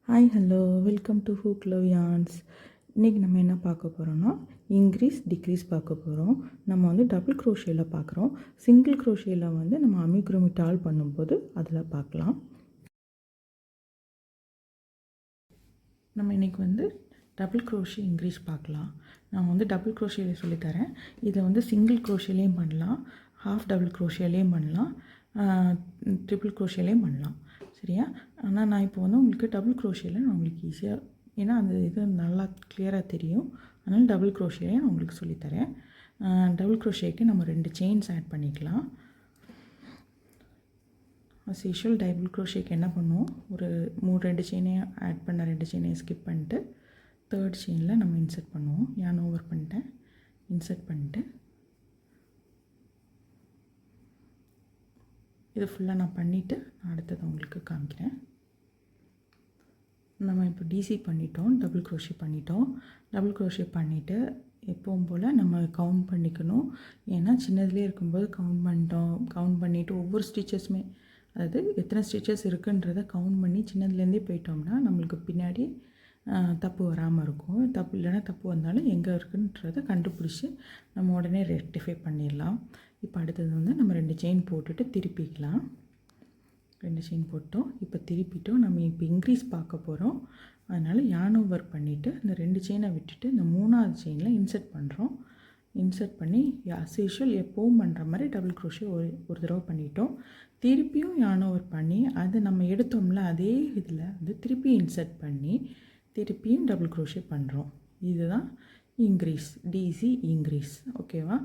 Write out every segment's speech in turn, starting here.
Hi hello welcome to ஹூக் லவ் யான்ஸ். இன்றைக்கி நம்ம என்ன பார்க்க போகிறோன்னா இன்க்ரீஸ் டிக்ரீஸ் பார்க்க போகிறோம். நம்ம வந்து டபுள் க்ரோஷேயில் பார்க்குறோம். சிங்கிள் க்ரோஷேயில் வந்து நம்ம அமிகுருமி டால் பண்ணும்போது அதில் பார்க்கலாம். நம்ம இன்றைக்கி வந்து டபுள் க்ரோஷே இன்க்ரீஸ் பார்க்கலாம். நான் வந்து டபுள் க்ரோஷேயில் சொல்லித்தரேன். இதை வந்து சிங்கிள் க்ரோஷேலேயும் பண்ணலாம், ஹாஃப் டபுள் க்ரோஷேலேயும் பண்ணலாம், ட்ரிபிள் க்ரோஷேலேயும் பண்ணலாம். சரியா? ஆனால் நான் இப்போ வந்து உங்களுக்கு டபுள் க்ரோஷேயில் நான் உங்களுக்கு ஈஸியாக, ஏன்னா அந்த இது நல்லா கிளியராக தெரியும், அதனால் டபுள் க்ரோஷேயே நான் உங்களுக்கு சொல்லித்தரேன். டபுள் க்ரோஷேக்கு நம்ம 2 செயின்ஸ் ஆட் பண்ணிக்கலாம். அஸ் யூஷுவல் டபுள் க்ரோஷேக்கு என்ன பண்ணுவோம், ஒரு 2 செயினையும் ஆட் பண்ண 2 செயினையும் ஸ்கிப் பண்ணிட்டு தேர்ட் செயினில் நம்ம இன்சர்ட் பண்ணுவோம். யான் ஓவர் பண்ணிட்டேன், இன்சர்ட் பண்ணிட்டு இது ஃபுல்லாக நான் பண்ணிவிட்டு நான் அடுத்தது உங்களுக்கு காமிக்கிறேன். நம்ம இப்போ டிசி பண்ணிட்டோம், டபுள் க்ரோஷே பண்ணிட்டோம். டபுள் க்ரோஷே பண்ணிவிட்டு எப்பவும் போல் நம்ம கவுண்ட் பண்ணிக்கணும். ஏன்னா சின்னதுலேயே இருக்கும்போது கவுண்ட் பண்ணிவிட்டு ஒவ்வொரு ஸ்டிச்சஸுமே, அதாவது எத்தனை ஸ்டிச்சஸ் இருக்குன்றதை கவுண்ட் பண்ணி சின்னதுலேருந்தே போயிட்டோம்னா நம்மளுக்கு பின்னாடி தப்பு வராமல் இருக்கும். இல்லைன்னா தப்பு வந்தாலும் எங்கே இருக்குன்றதை கண்டுபிடிச்சி நம்ம உடனே ரெக்டிஃபை பண்ணிடலாம். இப்போ அடுத்தது வந்து நம்ம 2 செயின் போட்டுட்டு திருப்பிக்கலாம். 2 செயின் போட்டோம், இப்போ திருப்பிட்டோம். நம்ம இப்போ இன்க்ரீஸ் பார்க்க போகிறோம். அதனால் யான் ஓவர் பண்ணிவிட்டு இந்த 2 செயினை விட்டுட்டு இந்த 3ஆவது செயினில் இன்சர்ட் பண்ணுறோம். இன்சர்ட் பண்ணி அஸ் யூஷுவல் எப்போவும் பண்ணுற மாதிரி டபுள் க்ரோஷே ஒரு தடவை பண்ணிட்டோம். திருப்பியும் யான் ஓவர் பண்ணி அது நம்ம எடுத்தோம்ல அதே இதில் வந்து திருப்பி இன்சர்ட் பண்ணி திருப்பியும் டபுள் க்ரோஷே பண்ணுறோம். இதுதான் இன்க்ரீஸ், டிசி இன்க்ரீஸ். ஓகேவா?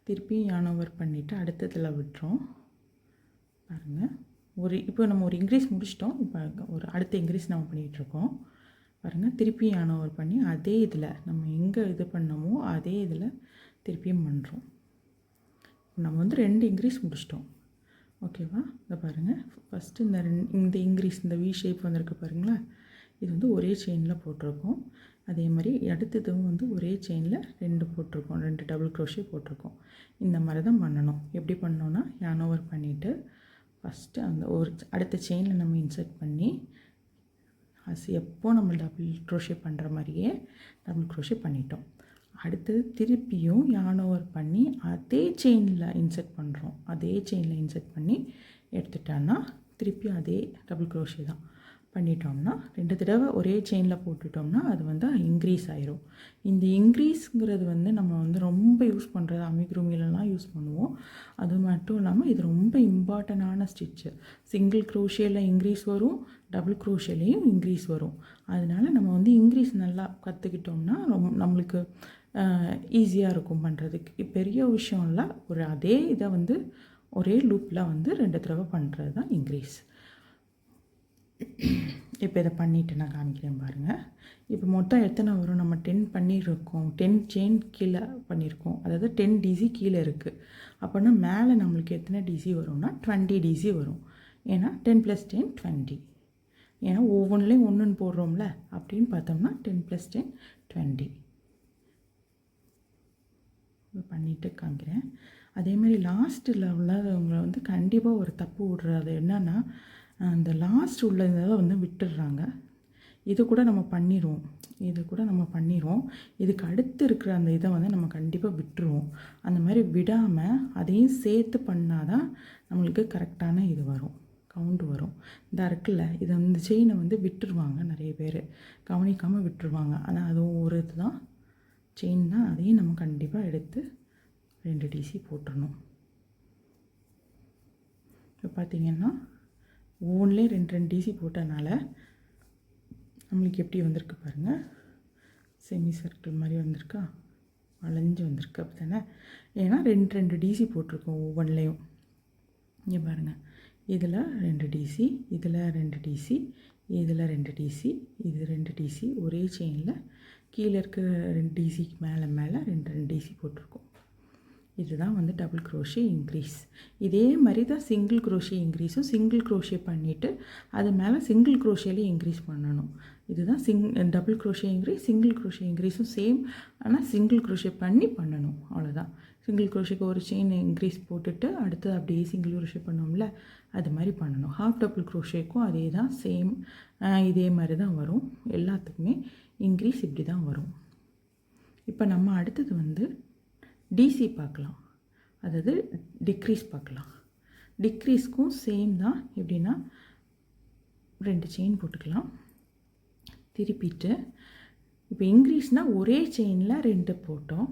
திருப்பியும் யான் ஓவர் பண்ணிவிட்டு அடுத்ததில் விட்டுறோம். பாருங்கள், இப்போ நம்ம ஒரு இன்க்ரீஸ் முடிச்சிட்டோம். இப்போ ஒரு அடுத்த இன்க்ரீஸ் நம்ம பண்ணிகிட்ருக்கோம். பாருங்கள், திருப்பியும் யான் ஓவர் பண்ணி அதே இதில் நம்ம எங்கே இது பண்ணமோ அதே இதில் திருப்பியும் பண்ணுறோம். நம்ம வந்து 2 இன்க்ரீஸ் முடிச்சிட்டோம். ஓகேவா? இதை பாருங்கள், ஃபஸ்ட்டு இந்த இன்க்ரீஸ், இந்த வி ஷேப் வந்திருக்கு பாருங்களேன், இது வந்து ஒரே செயினில் போட்டிருக்கோம். அதே மாதிரி அடுத்ததும் வந்து ஒரே செயினில் 2 போட்டிருக்கோம், 2 டபுள் க்ரோஷே போட்டிருக்கோம். இந்த மாதிரி தான் பண்ணணும். எப்படி பண்ணோன்னா யான் ஓவர் பண்ணிவிட்டு ஃபஸ்ட்டு அந்த ஒரு அடுத்த செயினில் நம்ம இன்சர்ட் பண்ணி எப்போ நம்ம டபுள் க்ரோஷே பண்ணுற மாதிரியே டபுள் க்ரோஷே பண்ணிட்டோம். அடுத்தது திருப்பியும் யான் ஓவர் பண்ணி அதே செயினில் இன்சர்ட் பண்ணுறோம். அதே செயினில் இன்சர்ட் பண்ணி எடுத்துட்டோன்னா திருப்பியும் அதே டபுள் க்ரோஷே தான் பண்ணிட்டோம்னா 2 தடவை ஒரே செயினில் போட்டுட்டோம்னா அது வந்து இன்க்ரீஸ் ஆயிரும். இந்த இன்க்ரீஸுங்கிறது வந்து நம்ம வந்து ரொம்ப யூஸ் பண்ணுறது அமிகுருமிலலாம் யூஸ் பண்ணுவோம். அது மட்டும் இல்லாமல் இது ரொம்ப இம்பார்ட்டண்டான ஸ்டிச்சு. சிங்கிள் க்ரோஷேயில் இன்க்ரீஸ் வரும், டபுள் க்ரோஷேலையும் இன்க்ரீஸ் வரும். அதனால் நம்ம வந்து இன்க்ரீஸ் நல்லா கற்றுக்கிட்டோம்னா நம்மளுக்கு ஈஸியாக இருக்கும் பண்ணுறதுக்கு. பெரிய விஷயம் இல்லை, அதே இதை வந்து ஒரே லூப்பில் வந்து 2 தடவை பண்ணுறது தான் இன்க்ரீஸ். இப்போ இதை பண்ணிவிட்டு நான் காமிக்கிறேன் பாருங்கள். இப்போ மொத்தம் எத்தனை வரும், நம்ம 10 பண்ணியிருக்கோம், 10 செயின் கீழே பண்ணியிருக்கோம், அதாவது 10 டிசி கீழே இருக்குது. அப்போனா மேலே நம்மளுக்கு எத்தனை டிசி வரும்னா 20 டிசி வரும். ஏன்னா 10 + 10 20. ஏன்னா ஒவ்வொன்றுலேயும் ஒன்றுன்னு போடுறோம்ல, அப்படின்னு பார்த்தோம்னா 10 + 10 20. பண்ணிவிட்டு காமிக்கிறேன். அதேமாதிரி லாஸ்ட்டில் உள்ளவங்களை வந்து கண்டிப்பாக ஒரு தப்பு விடுறது என்னென்னா, அந்த லாஸ்ட் உள்ளதை வந்து விட்டுடுறாங்க. இது கூட நம்ம பண்ணிடுவோம். இதுக்கு அடுத்து இருக்கிற அந்த இதை வந்து நம்ம கண்டிப்பாக விட்டுருவோம். அந்த மாதிரி விடாமல் அதையும் சேர்த்து பண்ணால் தான் நம்மளுக்கு கரெக்டான இது வரும், கவுண்ட் வரும். இந்த இருக்குல்ல, இதை இந்த செயினை வந்து விட்டுருவாங்க, நிறைய பேர் கவனிக்காமல் விட்டுருவாங்க. ஆனால் அதுவும் ஒரு இது தான் செயின் தான், அதையும் நம்ம கண்டிப்பாக எடுத்து 2 டிசி போட்டுடணும். இப்போ பார்த்திங்கன்னா ஒவ்வொன்றுலேயே 2 டிசி போட்டதுனால நம்மளுக்கு எப்படி வந்திருக்கு பாருங்கள், செமி சர்க்கிள் மாதிரி வந்திருக்கா, வளைஞ்சு வந்திருக்கு. அப்படி தானே? ஏன்னா 2 டிசி போட்டிருக்கோம் ஒவ்வொன்றுலேயும். இங்கே பாருங்கள், இதில் 2 டிசி, இதில் 2 டிசி, இதில் 2 டிசி, இது 2 டிசி, ஒரே செயினில் கீழே இருக்கிற 2 டிசிக்கு மேலே 2 டிசி போட்டிருக்கோம். இதுதான் வந்து டபுள் க்ரோஷே இன்க்ரீஸ். இதே மாதிரி தான் சிங்கிள் க்ரோஷே இன்க்ரீஸும். சிங்கிள் க்ரோஷே பண்ணிவிட்டு அது மேலே சிங்கிள் க்ரோஷேலேயே இன்க்ரீஸ் பண்ணணும். இதுதான் double crochet increase. Single crochet இன்க்ரீஸும் சேம், ஆனால் சிங்கிள் க்ரோஷே பண்ணணும், அவ்வளோதான். சிங்கிள் க்ரோஷேக்கு ஒரு செயின் இன்க்ரீஸ் போட்டுட்டு அடுத்து அப்படியே சிங்கிள் க்ரோஷே பண்ணோம்ல, அது மாதிரி பண்ணணும். ஹாஃப் டபுள் க்ரோஷேக்கும் அதே தான், சேம் இதே மாதிரி தான் வரும். எல்லாத்துக்குமே இன்க்ரீஸ் இப்படி தான் வரும். இப்போ நம்ம அடுத்தது வந்து டிசி பார்க்கலாம், அதாவது டிக்ரீஸ் பார்க்கலாம். டிக்ரீஸ்க்கும் சேம் தான். எப்படின்னா 2 செயின் போட்டுக்கலாம், திருப்பிட்டு இப்போ இன்க்ரீஸ்னால் ஒரே செயினில் 2 போட்டோம்.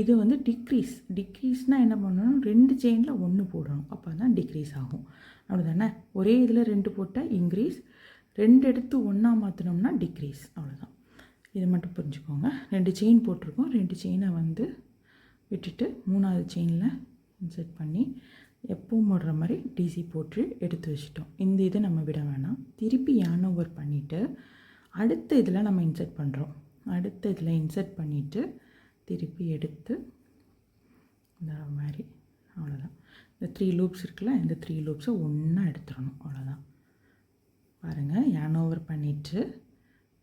இது வந்து டிக்ரீஸ்னால் என்ன பண்ணணும், 2 செயினில் 1 போடணும், அப்போ தான் டிக்ரீஸ் ஆகும். அப்படி தானே? ஒரே இதில் 2 போட்டால் இன்க்ரீஸ், 2 எடுத்து 1 மாற்றினோம்னா டிக்ரீஸ். அவ்வளோதான். இதை மட்டும் புரிஞ்சுக்கோங்க. 2 செயின் போட்டிருக்கோம், 2 செயினை வந்து விட்டுட்டு 3ஆவது செயினில் இன்சர்ட் பண்ணி எப்பவும் போடுற மாதிரி டிசி போட்டு எடுத்து வச்சிட்டோம். இந்த இதை நம்ம விட வேணாம். திருப்பி yarn over பண்ணிவிட்டு அடுத்த இதில் நம்ம இன்சர்ட் பண்ணுறோம். அடுத்த இதில் இன்சர்ட் பண்ணிவிட்டு திருப்பி எடுத்து இந்த மாதிரி, அவ்வளோதான். இந்த 3 லூப்ஸ் இருக்குல்ல, இந்த 3 லூப்ஸை ஒன்றா எடுத்துடணும், அவ்வளோதான். பாருங்கள், yarn over பண்ணிவிட்டு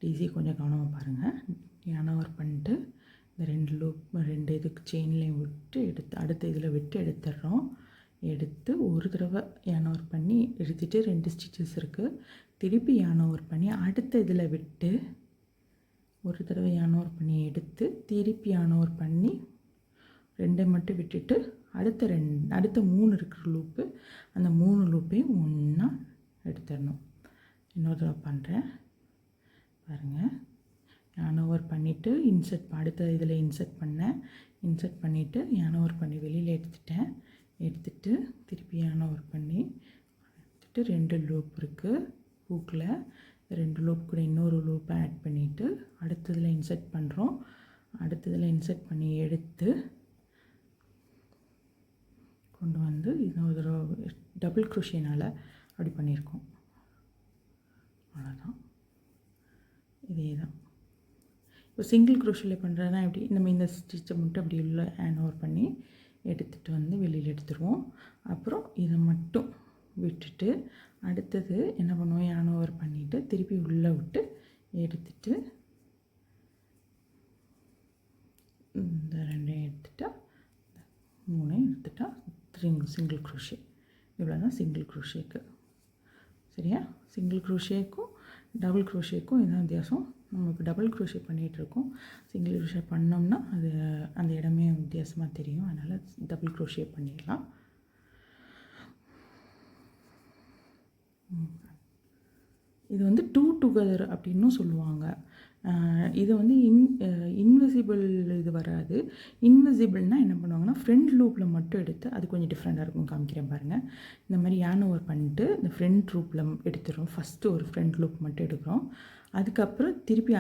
டிசி கொஞ்சம் கவனமாக பாருங்கள். yarn over பண்ணிட்டு இந்த 2 லூப் 2 இதுக்கு செயின்லேயும் விட்டு எடுத்து அடுத்த இதில் விட்டு எடுத்துடுறோம். எடுத்து ஒரு தடவை yarn over பண்ணி எடுத்துகிட்டு 2 ஸ்டிச்சஸ் இருக்குது. திருப்பி yarn over பண்ணி அடுத்த இதில் விட்டு ஒரு தடவை yarn over பண்ணி எடுத்து திருப்பி yarn over பண்ணி 2 மட்டும் விட்டுட்டு அடுத்த 3 இருக்கிற லூப்பு, அந்த 3 லூப்பையும் ஒன்றா எடுத்துடணும். இன்னொரு தடவை பண்ணுறேன் பாருங்கள். yarn over பண்ணிவிட்டு அடுத்த இதில் இன்சர்ட் பண்ணேன். இன்சர்ட் பண்ணிவிட்டு yarn over பண்ணி வெளியில் எடுத்துட்டு திருப்பி yarn over பண்ணி எடுத்துகிட்டு 2 லூப் இருக்குது ஹூக்கில். 2 லூப் கூட இன்னொரு லூப்பை ஆட் பண்ணிவிட்டு அடுத்ததில் இன்சர்ட் பண்ணுறோம். அடுத்ததில் இன்சர்ட் பண்ணி எடுத்து கொண்டு வந்து இன்னொரு டபுள் க்ரோஷேனால் அப்படி பண்ணியிருக்கோம். அவ்வளோதான். இதே தான். இப்போ சிங்கிள் க்ரோஷேல பண்ணுறதுனா எப்படி, நம்ம இந்த ஸ்டிச்சை மட்டும் அப்படி உள்ள yarn over பண்ணி எடுத்துகிட்டு வந்து வெளியில் எடுத்துருவோம். அப்புறம் இதை மட்டும் விட்டுட்டு அடுத்தது என்ன பண்ணுவோம், yarn over பண்ணிவிட்டு திருப்பி உள்ளே விட்டு எடுத்துட்டு இந்த 2 எடுத்துட்டா 3 எடுத்துட்டா சிங்கிள் க்ரோஷே. இவ்வளோ தான் சிங்கிள் க்ரோஷேக்கு. சரியா? சிங்கிள் க்ரோஷேக்கும் டபுள் க்ரோஷேக்கும் என்ன வித்தியாசம், நம்ம இப்போ டபுள் க்ரோஷே பண்ணிகிட்ருக்கோம். சிங்கிள் க்ரோஷே பண்ணோம்னா அது அந்த இடமே வித்தியாசமாக தெரியும். அதனால் டபுள் க்ரோஷே பண்ணிடலாம். இது வந்து 2 டுகெதர் அப்படின்னும் சொல்லுவாங்க. இது வந்து இன்விசிபிள் இது வராது. இன்விசிபிள்னால் என்ன பண்ணுவாங்கன்னா ஃப்ரண்ட் லூப்பில் மட்டும் எடுத்து, அது கொஞ்சம் டிஃப்ரெண்ட்டாக இருக்கும், காமிக்கிறேன் பாருங்கள். இந்த மாதிரி yarn over பண்ணிட்டு இந்த ஃப்ரண்ட் லூப்பில் எடுத்துடுறோம். ஃபஸ்ட்டு ஒரு ஃப்ரண்ட் லூப் மட்டும் எடுக்கிறோம். அதுக்கப்புறம் திருப்பி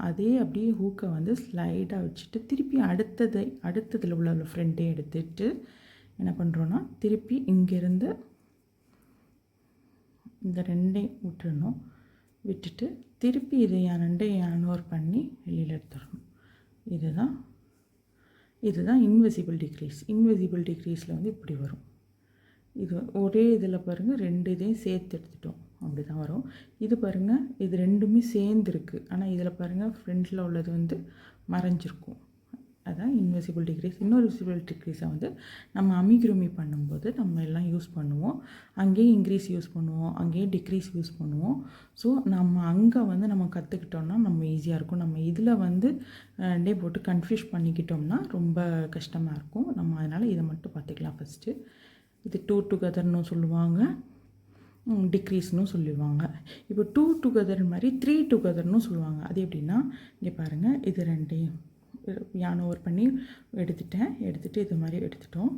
அதே அப்படியே ஹூக்கை வந்து ஸ்லைடாக வச்சுட்டு திருப்பி அடுத்ததில் உள்ள ஃப்ரெண்டே எடுத்துட்டு என்ன பண்ணுறோன்னா திருப்பி இங்கேருந்து இந்த 2ஐயும் விட்டுறணும். விட்டுட்டு திருப்பி இதை 2ஐயும் yarn over பண்ணி வெளியில் எடுத்துடணும். இதுதான் இன்விசிபிள் டிக்ரீஸ். இன்விசிபிள் டிக்ரீஸில் வந்து இப்படி வரும். இது ஒரே இதில் பாருங்கள், 2 இதையும் சேர்த்து எடுத்துட்டோம், அப்படி தான் வரும். இது பாருங்கள், இது 2மே சேர்ந்துருக்கு. ஆனால் இதில் பாருங்கள் ஃப்ரண்ட்டில் உள்ளது வந்து மறைஞ்சிருக்கும். அதான் இன்விசிபிள் டிக்ரீஸ். இன்னொரு விசிபிள் டிக்ரீஸை வந்து நம்ம அமிகுருமி பண்ணும்போது நம்ம எல்லாம் யூஸ் பண்ணுவோம். அங்கேயும் இன்க்ரீஸ் யூஸ் பண்ணுவோம், அங்கேயும் டிக்ரீஸ் யூஸ் பண்ணுவோம். ஸோ நம்ம அங்கே வந்து நம்ம கற்றுக்கிட்டோம்னா நம்ம ஈஸியாக இருக்கும். நம்ம இதில் வந்து போட்டு கன்ஃபியூஸ் பண்ணிக்கிட்டோம்னா ரொம்ப கஷ்டமாக இருக்கும். நம்ம அதனால் இதை மட்டும் பார்த்துக்கலாம். ஃபஸ்ட்டு இது 2 டுகெதர்னு சொல்லுவாங்க, டிக்ரீஸ்னு சொல்லுவாங்க. இப்போ 2 டுகெதர் மாதிரி 3 டுகெதர்னு சொல்லுவாங்க. அது எப்படின்னா இங்கே பாருங்கள், இது 2ஐயும் yarn over பண்ணி எடுத்துகிட்டு இது மாதிரி எடுத்துட்டோம்.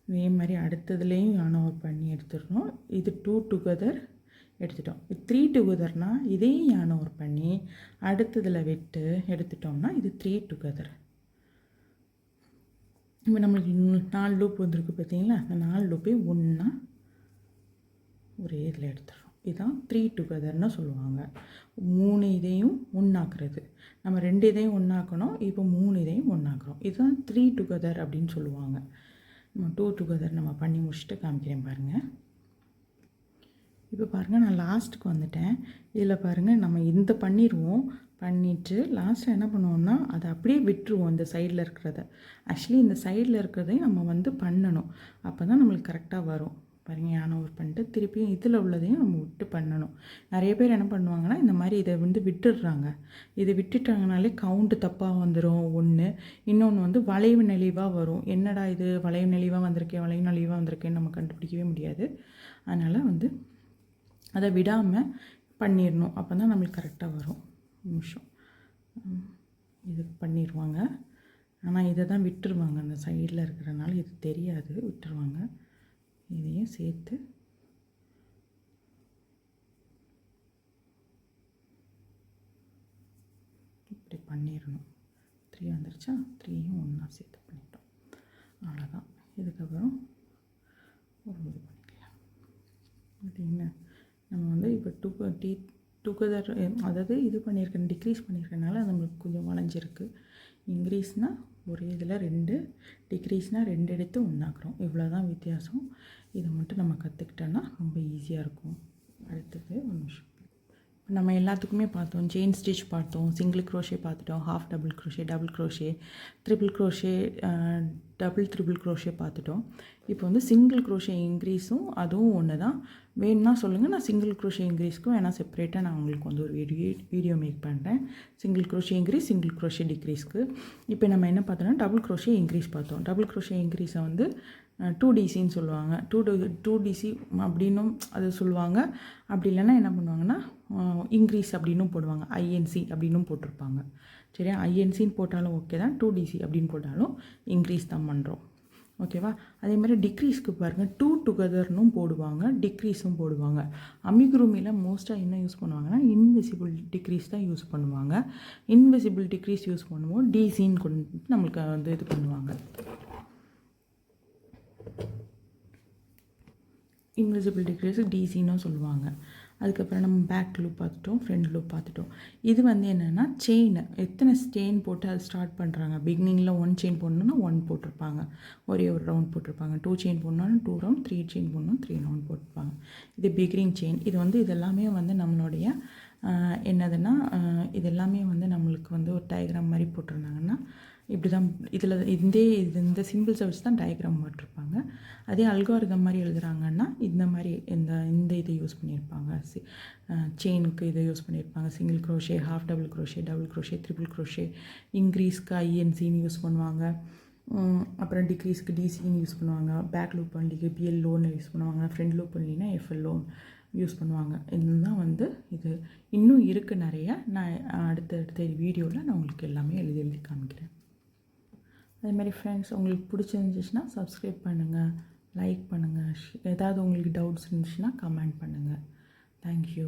இதே மாதிரி அடுத்ததுலேயும் yarn over பண்ணி எடுத்துடணும். இது 2 டுகெதர் எடுத்துட்டோம். 3 டுகெதர்னால் இதையும் yarn over பண்ணி அடுத்ததில் விட்டு எடுத்துட்டோம்னா இது 3 டுகெதர். இப்போ நம்மளுக்கு 4 லூப் வந்திருக்கு பார்த்தீங்களா, அந்த 4 லூப்பையும் ஒன்றா ஒரே இதில் எடுத்துடுறோம். இதுதான் 3 டுகெதர்னு சொல்லுவாங்க. 3 இதையும் ஒன்றாக்குறது. நம்ம 2 இதையும் ஒன்றாக்கணும், இப்போ 3 இதையும் ஒன்றாக்குறோம். இதுதான் 3 டுகெதர் அப்படின்னு சொல்லுவாங்க. நம்ம 2 டுகெதர் நம்ம பண்ணி முடிச்சுட்டு காமிக்கிறேன் பாருங்கள். இப்போ பாருங்கள், நான் லாஸ்ட்டுக்கு வந்துட்டேன். இதில் பாருங்கள், நம்ம இந்த பண்ணிவிட்டு லாஸ்ட்டாக என்ன பண்ணுவோம்னா அதை அப்படியே விட்டுருவோம். இந்த சைடில் இருக்கிறத, ஆக்சுவலி இந்த சைடில் இருக்கிறதையும் நம்ம வந்து பண்ணணும். அப்போ தான் நம்மளுக்கு கரெக்டாக வரும். பாருங்கள் யான் ஓவர் பண்ணிட்டு திருப்பியும் இதில் உள்ளதையும் நம்ம விட்டு பண்ணணும். நிறைய பேர் என்ன பண்ணுவாங்கன்னா இந்த மாதிரி இதை வந்து விட்டுடுறாங்க. இதை விட்டுட்டாங்கனாலே கவுண்ட்டு தப்பாக வந்துடும் ஒன்று. இன்னொன்று வந்து வளைவு நெளிவாக வரும். என்னடா இது வளைவு நெளிவாக வந்திருக்கேன்னு நம்ம கண்டுபிடிக்கவே முடியாது. அதனால் வந்து அதை விடாமல் பண்ணிடணும். அப்போ தான் நம்மளுக்கு கரெக்டாக வரும். நிமிஷம் இது பண்ணிடுவாங்க. ஆனால் இதை தான் விட்டுருவாங்க. அந்த சைடில் இருக்கிறனால இது தெரியாது, விட்டுருவாங்க. இதையும் சேர்த்து இப்படி பண்ணிடணும். 3 வந்துருச்சா, 3யும் ஒன்றா சேர்த்து பண்ணிட்டோம். அவ்வளோதான். இதுக்கப்புறம் ஒரு இது பண்ணிக்கலாம். அது என்ன, நம்ம வந்து இப்போ டுகெதர் அதாவது இது பண்ணியிருக்கேன், டிக்ரீஸ் பண்ணியிருக்கனால நம்மளுக்கு கொஞ்சம் வளைஞ்சிருக்கு. இன்க்ரீஸ்னால் ஒரே இதில் 2, டிக்ரீஸ்னால் 2 எடுத்து ஒன்றாக்குறோம். இவ்வளோ தான் வித்தியாசம். இதை மட்டும் நம்ம கற்றுக்கிட்டோன்னா ரொம்ப ஈஸியாக இருக்கும். அடுத்தது ஒரு நிமிஷம். நம்ம எல்லாத்துக்குமே பார்த்தோம். செயின் ஸ்டிச் பார்த்தோம், சிங்கிள் க்ரோஷே பார்த்துட்டோம், half double crochet, double crochet, triple crochet, triple crochet பார்த்துட்டோம். இப்போ வந்து சிங்கிள் க்ரோஷே இன்க்ரீஸும் அதுவும் ஒன்று தான். வேணும்னா சொல்லுங்கள், நான் சிங்கிள் க்ரோஷே இன்க்ரீஸ்க்கும் வேணால் செப்பரேட்டாக நான் உங்களுக்கு வந்து ஒரு வீடியோ மேக் பண்ணுறேன். Single crochet increase, single crochet டிக்ரீஸ்க்கு. இப்போ நம்ம என்ன பார்த்தோம்னா டபுள் க்ரோஷே இன்க்ரீஸ் பார்த்தோம். டபுள் க்ரோஷே இன்க்ரீஸை வந்து 2DC சொல்லுவாங்க. 2DC அப்படின்னும் அது சொல்லுவாங்க. அப்படி இல்லைன்னா என்ன பண்ணுவாங்கன்னா இன்க்ரீஸ் அப்படின்னும் போடுவாங்க. INC அப்படின்னும் போட்டிருப்பாங்க. சரியா, INCன்னு போட்டாலும் ஓகே தான், 2DC அப்படின்னு போட்டாலும் இன்க்ரீஸ் தான் பண்ணுறோம். ஓகேவா. அதே மாதிரி டிக்ரீஸ்க்கு பாருங்கள், 2 டுகெதர்னும் போடுவாங்க, டிக்ரீஸும் போடுவாங்க. அமிகுருமியில் மோஸ்ட்டாக என்ன யூஸ் பண்ணுவாங்கன்னா இன்விசிபிள் டிக்ரீஸ் தான் யூஸ் பண்ணுவாங்க. இன்விசிபிள் டிக்ரீஸ் யூஸ் பண்ணுவோம், டிசின்னு கொண்டு நம்மளுக்கு வந்து இது பண்ணுவாங்க. இன்விசிபிள் டிக்ரீஸ் டிசின்னு சொல்லுவாங்க. அதுக்கப்புறம் நம்ம பேக் லூப் பார்த்துட்டோம், ஃப்ரண்ட் லூப் பார்த்துட்டோம். இது வந்து என்னென்னா செயின், எத்தனை செயின் போட்டு அது ஸ்டார்ட் பண்ணுறாங்க. பிகினிங்கில் 1 செயின் போடணுன்னா 1 போட்டிருப்பாங்க, ஒரே ஒரு ரவுண்ட் போட்டிருப்பாங்க. 2 செயின் போடணுன்னா 2 ரவுண்ட், 3 செயின் போடணும் 3 ரவுண்ட் போட்டிருப்பாங்க. இது பிகினிங் செயின். இது வந்து இதெல்லாமே வந்து நம்மளுடைய என்னதுன்னா இது எல்லாமே வந்து நம்மளுக்கு வந்து ஒரு டயக்ராம் மாதிரி போட்டிருந்தாங்கன்னா இப்படி தான். இதில் இந்த சிம்பிள்ஸை வச்சு தான் டயக்ராம் போட்டிருப்பாங்க. அதே அல்காரிதம் மாதிரி எழுதுகிறாங்கன்னா இந்த மாதிரி இந்த இதை யூஸ் பண்ணியிருப்பாங்க. செயினுக்கு இதை யூஸ் பண்ணியிருப்பாங்க. Single crochet, half double crochet, double crochet, triple crochet. இன்க்ரீஸ்க்கு INCன்னு யூஸ் பண்ணுவாங்க. அப்புறம் டிக்ரீஸ்க்கு டிசின்னு யூஸ் பண்ணுவாங்க. பேக் லூப் பண்ணிக்கு BLOன்னு யூஸ் பண்ணுவாங்க. ஃப்ரண்ட் லூப் பண்ணினா FLO யூஸ் பண்ணுவாங்க. இதுதான் வந்து இது. இன்னும் இருக்குது நிறைய. நான் அடுத்த வீடியோவில் நான் உங்களுக்கு எல்லாமே எழுதி காமிக்கிறேன். அதே மாதிரி ஃப்ரெண்ட்ஸ், உங்களுக்கு பிடிச்சிருந்துச்சுன்னா சப்ஸ்கிரைப் பண்ணுங்கள், லைக் பண்ணுங்கள். ஏதாவது உங்களுக்கு டவுட்ஸ் இருந்துச்சுன்னா கமெண்ட் பண்ணுங்கள். தேங்க்யூ.